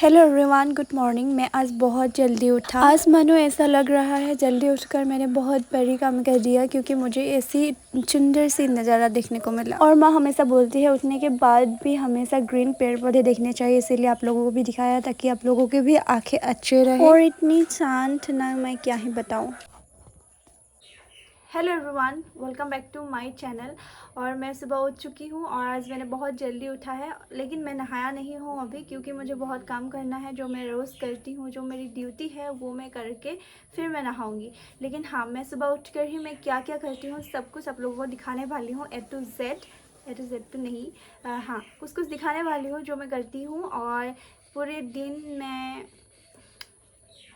Hello everyone, good morning. मैं आज बहुत जल्दी उठा। आज मानो ऐसा लग रहा है जल्दी उठकर मैंने बहुत बड़ी काम कर दिया, क्योंकि मुझे ऐसी सुंदर सी नज़ारा देखने को मिला। और माँ हमेशा बोलती है उठने के बाद भी हमेशा ग्रीन पेड़ पौधे देखने चाहिए, इसीलिए आप लोगों को भी दिखाया ताकि आप लोगों की भी आंखें अच्छे रहे। और इतनी शांत ना, मैं क्या ही बताऊँ। Hello everyone, welcome back to my channel. और मैं सुबह उठ चुकी हूँ और आज मैंने बहुत जल्दी उठा है, लेकिन मैं नहाया नहीं हूँ अभी, क्योंकि मुझे बहुत काम करना है जो मैं रोज़ करती हूँ। जो मेरी ड्यूटी है वो मैं करके फिर मैं नहाऊंगी। लेकिन हाँ, मैं सुबह उठकर ही मैं क्या क्या करती हूँ सब कुछ आप लोगों को दिखाने वाली हूँ। ए टू जेड तो नहीं, हाँ कुछ दिखाने वाली हूँ जो मैं करती हूँ। और पूरे दिन मैं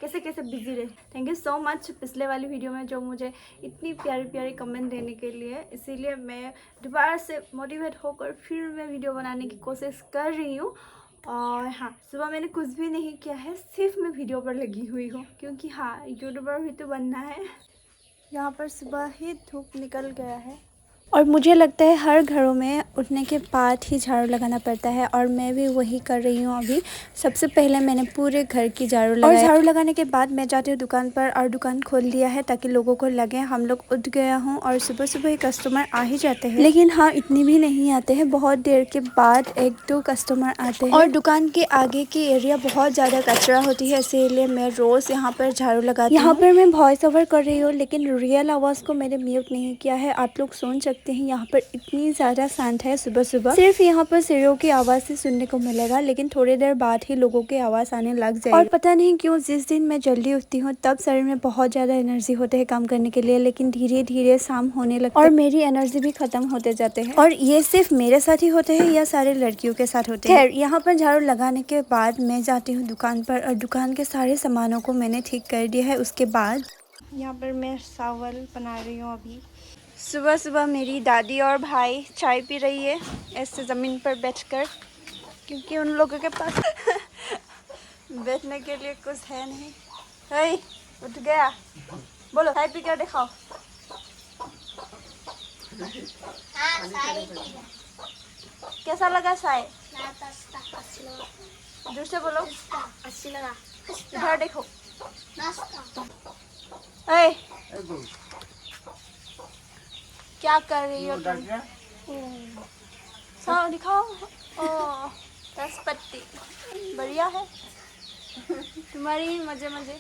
कैसे कैसे बिजी रहे। थैंक यू सो मच पिछले वाली वीडियो में जो मुझे इतनी प्यारी प्यारी कमेंट देने के लिए। इसीलिए मैं दोबारा से मोटिवेट होकर फिर मैं वीडियो बनाने की कोशिश कर रही हूँ। और हाँ, सुबह मैंने कुछ भी नहीं किया है, सिर्फ मैं वीडियो पर लगी हुई हूँ, क्योंकि हाँ यूट्यूबर भी तो बनना है। यहाँ पर सुबह ही धूप निकल गया है और मुझे लगता है हर घरों में उठने के बाद ही झाड़ू लगाना पड़ता है, और मैं भी वही कर रही हूँ अभी। सबसे पहले मैंने पूरे घर की झाड़ू लगाई, और झाड़ू लगाने के बाद मैं जाती हूँ दुकान पर, और दुकान खोल दिया है ताकि लोगों को लगे हम लोग उठ गया हूँ। और सुबह सुबह ही कस्टमर आ ही जाते हैं, लेकिन हाँ इतनी भी नहीं आते हैं, बहुत देर के बाद एक दो कस्टमर आते हैं। और दुकान के आगे की एरिया बहुत ज़्यादा कचरा होती है, इसीलिए मैं रोज़ यहाँ पर झाड़ू लगाती हूँ। यहाँ पर मैं वॉइस ओवर कर रही हूँ, लेकिन रियल आवाज़ को मैंने म्यूट नहीं किया है, आप लोग सुन सकते हैं। यहाँ पर इतनी ज़्यादा शांत है, सुबह सुबह सिर्फ यहाँ पर सीढ़ियों की आवाज़ ही सुनने को मिलेगा, लेकिन थोड़ी देर बाद ही लोगों की आवाज़ आने लग जाएगी। और पता नहीं क्यों जिस दिन मैं जल्दी उठती हूँ तब शरीर में बहुत ज़्यादा एनर्जी होते है काम करने के लिए, लेकिन धीरे धीरे शाम होने लगता है और मेरी एनर्जी भी खत्म होते जाते हैं। और ये सिर्फ मेरे साथ ही होते हैं या सारे लड़कियों के साथ होते हैं? खैर, यहाँ पर झाड़ू लगाने के बाद मैं जाती हूँ दुकान पर, और दुकान के सारे सामानों को मैंने ठीक कर दिया है। उसके बाद यहाँ पर मैं चावल बना रही हूँ अभी। सुबह सुबह मेरी दादी और भाई चाय पी रही है ऐसे ज़मीन पर बैठकर, क्योंकि उन लोगों के पास बैठने के लिए कुछ है नहीं। हे, उठ गया, बोलो चाय पी कर दिखाओ। कैसा लगा चाय? दूर से बोलो। अच्छी लगा। इधर देखो। हे, क्या कर रही हो तुम? हाँ दिखाओ। ओह, नाशपाती बढ़िया है। तुम्हारी मजे मजे।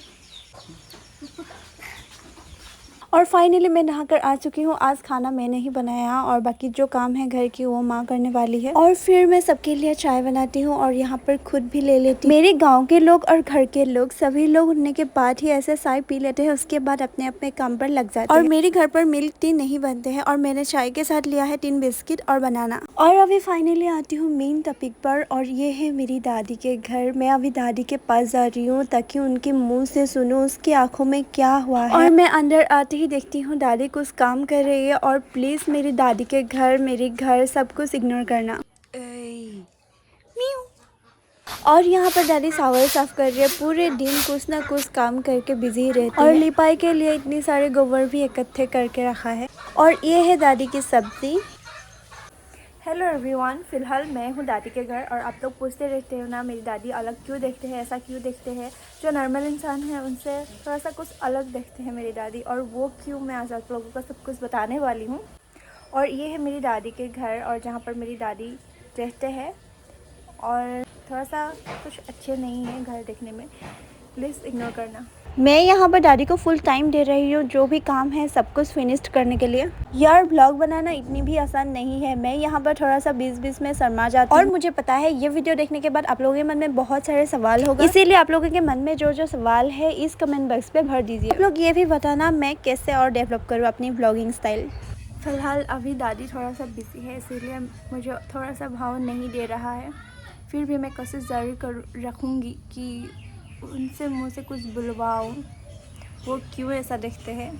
और फाइनली मैं नहाकर आ चुकी हूँ। आज खाना मैंने ही बनाया, और बाकी जो काम है घर की वो माँ करने वाली है। और फिर मैं सबके लिए चाय बनाती हूँ और यहाँ पर खुद भी ले लेती हूँ। मेरे गांव के लोग और घर के लोग सभी लोग उठने के बाद ही ऐसे चाय पी लेते हैं, उसके बाद अपने अपने काम पर लग जाते हैं। और मेरे घर पर मिल्क टी नहीं बनते हैं, और मैंने चाय के साथ लिया है 3 बिस्किट और बनाना। और अभी फाइनली आती हूँ मेन टॉपिक पर, और ये है मेरी दादी के घर। मैं अभी दादी के पास जा रही हूँ ताकि उनके मुँह से सुनूं उसकी आँखों में क्या हुआ है। और मैं अंदर आते ही देखती हूँ दादी कुछ काम कर रही है, और प्लीज़ मेरी दादी के घर, मेरे घर सब कुछ इग्नोर करना। और यहाँ पर दादी चावल साफ कर रही है। पूरे दिन कुछ ना कुछ काम करके बिजी रहती है, और लिपाई के लिए इतनी सारे गोबर भी इकट्ठे करके रखा है। और ये है दादी की सब्जी। हेलो एवरीवन, फ़िलहाल मैं हूँ दादी के घर। और आप लोग पूछते रहते हो ना मेरी दादी अलग क्यों देखते हैं, ऐसा क्यों देखते हैं? जो नॉर्मल इंसान है उनसे थोड़ा सा कुछ अलग देखते हैं मेरी दादी, और वो क्यों मैं आज आप लोगों को सब कुछ बताने वाली हूँ। और ये है मेरी दादी के घर, और जहाँ पर मेरी दादी रहते हैं। और थोड़ा सा कुछ अच्छे नहीं है घर देखने में, प्लीज़ इग्नोर करना। मैं यहाँ पर दादी को फुल टाइम दे रही हूँ, जो भी काम है सब कुछ फिनिश्ड करने के लिए। यार ब्लॉग बनाना इतनी भी आसान नहीं है। मैं यहाँ पर थोड़ा सा बीच में शर्मा जाती हूँ, और मुझे पता है ये वीडियो देखने के बाद आप लोगों के मन में बहुत सारे सवाल होगा, इसीलिए आप लोगों के मन में जो जो सवाल है इस कमेंट बॉक्स पे भर दीजिए। आप लोग ये भी बताना मैं कैसे और डेवलप करूँ अपनी ब्लॉगिंग स्टाइल। फिलहाल अभी दादी थोड़ा सा बिजी है, इसीलिए मुझे थोड़ा सा भाव नहीं दे रहा है। फिर भी मैं कोशिश जारी रखूँगी कि उनसे मुँह से कुछ बुलवाऊँ, वो क्यों ऐसा देखते हैं।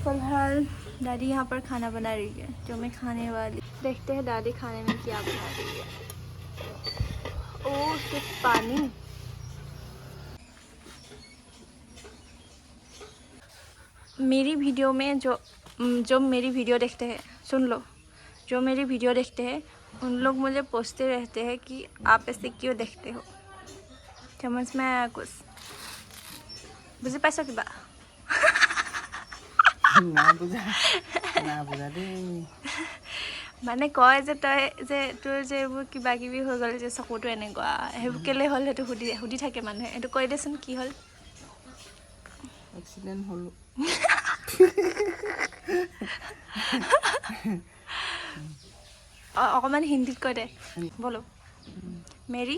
फिलहाल दादी यहाँ पर खाना बना रही है जो मैं खाने वाली। देखते हैं दादी खाने में क्या बना रही है। ओह, सिर्फ पानी। मेरी वीडियो में जो मेरी वीडियो देखते हैं, सुन लो, जो मेरी वीडियो देखते हैं उन लोग मुझे पूछते रहते हैं कि आप ऐसे क्यों देखते हो। समझ में आया कुछ? बुझी पाइছ किबा? না বুঝা দেই। মানে কয় যে তই যে তোৰ যে এইবোৰ কিবা কিবি হৈ গ'ল যে চকুটো এনেকুৱা সেইবোৰ কেলে হ'ল সেইটো সুধি থাকে মানুহে। এইটো কৈ দেচোন কি হ'ল? এক্সিডেন্ট হ'ল। অকমান হিন্দীত কৈ দে बोलो। मेरी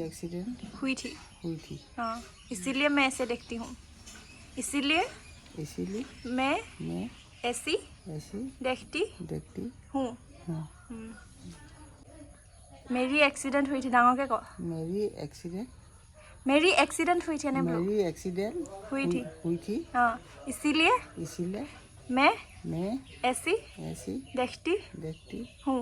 एक्सीडेंट हुई थी। हाँ, इसीलिए मैं ऐसे देखती हूँ। इसीलिए मैं ऐसी देखती हूँ। मेरी एक्सीडेंट हुई थी। डांगों के को मेरी एक्सीडेंट हुई थी। हुई थी। हाँ, इसीलिए मैं ऐसी देखती हूँ।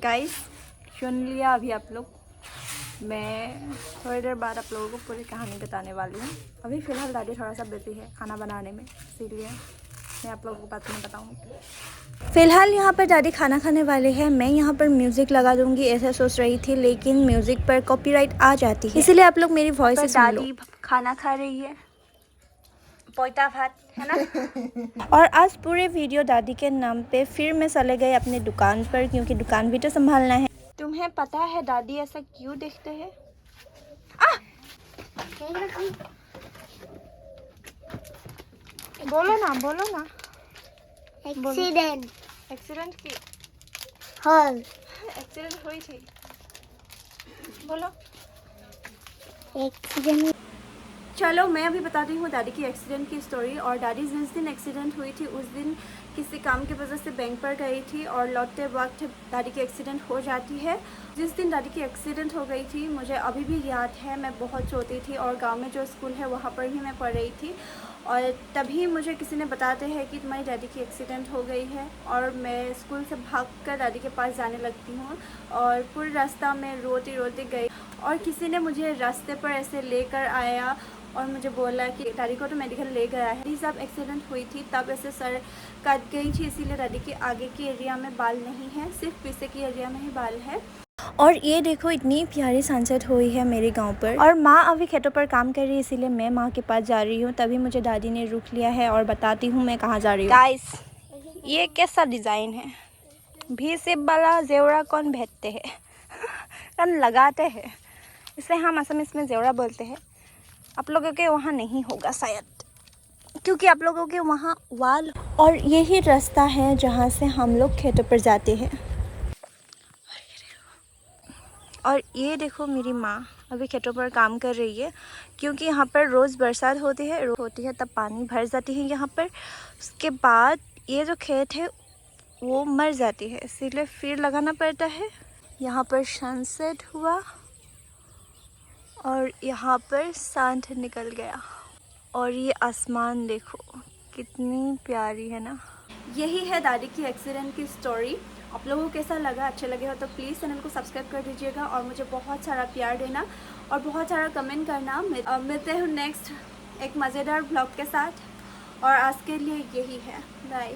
गाइस सुन लिया अभी आप लोग। मैं थोड़ी देर बाद आप लोगों को पूरी कहानी बताने वाली हूँ। अभी फ़िलहाल दादी थोड़ा सा बिजी है खाना बनाने में, इसीलिए मैं आप लोगों को बाद में बताऊँगी। फ़िलहाल यहाँ पर दादी खाना खाने वाले हैं। मैं यहाँ पर म्यूज़िक लगा दूँगी ऐसा सोच रही थी, लेकिन म्यूज़िक पर कॉपीराइट आ जाती है, इसीलिए आप लोग मेरी वॉइस से सुन लो। दादी खाना खा रही है, पोइता भात है ना। और आज पूरे वीडियो दादी के नाम पे फिर मैं चले गए अपनी दुकान पर, क्योंकि दुकान भी तो संभालना है। तुम्हें पता है दादी ऐसा क्यों देखते हैं? बोलो ना। एक्सीडेंट की एक्सीडेंट हुई थी। बोलो एक्सीडेंट। चलो मैं अभी बताती हूँ दादी की एक्सीडेंट की स्टोरी। और दादी जिस दिन एक्सीडेंट हुई थी उस दिन किसी काम की वजह से बैंक पर गई थी और लौटते वक्त दादी की एक्सीडेंट हो जाती है। जिस दिन दादी की एक्सीडेंट हो गई थी मुझे अभी भी याद है। मैं बहुत छोटी थी और गांव में जो स्कूल है वहाँ पर ही मैं पढ़ रही थी, और तभी मुझे किसी ने बताते हैं कि तुम्हारी दादी की एक्सीडेंट हो गई है। और मैं स्कूल से भागकर दादी के पास जाने लगती हूँ और पूरे रास्ता में रोती रोती गई, और किसी ने मुझे रास्ते पर ऐसे लेकर आया और मुझे बोला कि दादी को तो मेडिकल ले गया है। दादी जब एक्सीडेंट हुई थी तब ऐसे सर कट गई थी, इसीलिए दादी के आगे की एरिया में बाल नहीं है, सिर्फ पीछे की एरिया में ही बाल है। और ये देखो इतनी प्यारी सनसेट हुई है मेरे गांव पर। और माँ अभी खेतों पर काम कर रही है, इसीलिए मैं माँ के पास जा रही हूँ। तभी मुझे दादी ने रोक लिया है और बताती हूँ मैं कहाँ जा रही हूँ। गाइस ये कैसा डिज़ाइन है? भी सिप वाला जेवरा कौन भेजते हैं? कौन लगाते हैं? इसे हम असमिस में जेवरा बोलते हैं। आप लोगों के वहाँ नहीं होगा शायद, क्योंकि आप लोगों के वहाँ वाल। और यही रास्ता है जहाँ से हम लोग खेतों पर जाते हैं। और ये देखो मेरी माँ अभी खेतों पर काम कर रही है, क्योंकि यहाँ पर रोज़ बरसात होती है तब पानी भर जाती है यहाँ पर। उसके बाद ये जो खेत है वो मर जाती है, इसीलिए फिर लगाना पड़ता है। यहाँ पर सनसेट हुआ और यहाँ पर सांड निकल गया, और ये आसमान देखो कितनी प्यारी है ना। यही है दादी की एक्सीडेंट की स्टोरी। आप लोगों को कैसा लगा? अच्छा लगे हो तो प्लीज़ चैनल को सब्सक्राइब कर दीजिएगा और मुझे बहुत सारा प्यार देना और बहुत सारा कमेंट करना। मिलते हैं नेक्स्ट एक मज़ेदार ब्लॉग के साथ, और आज के लिए यही है। बाय।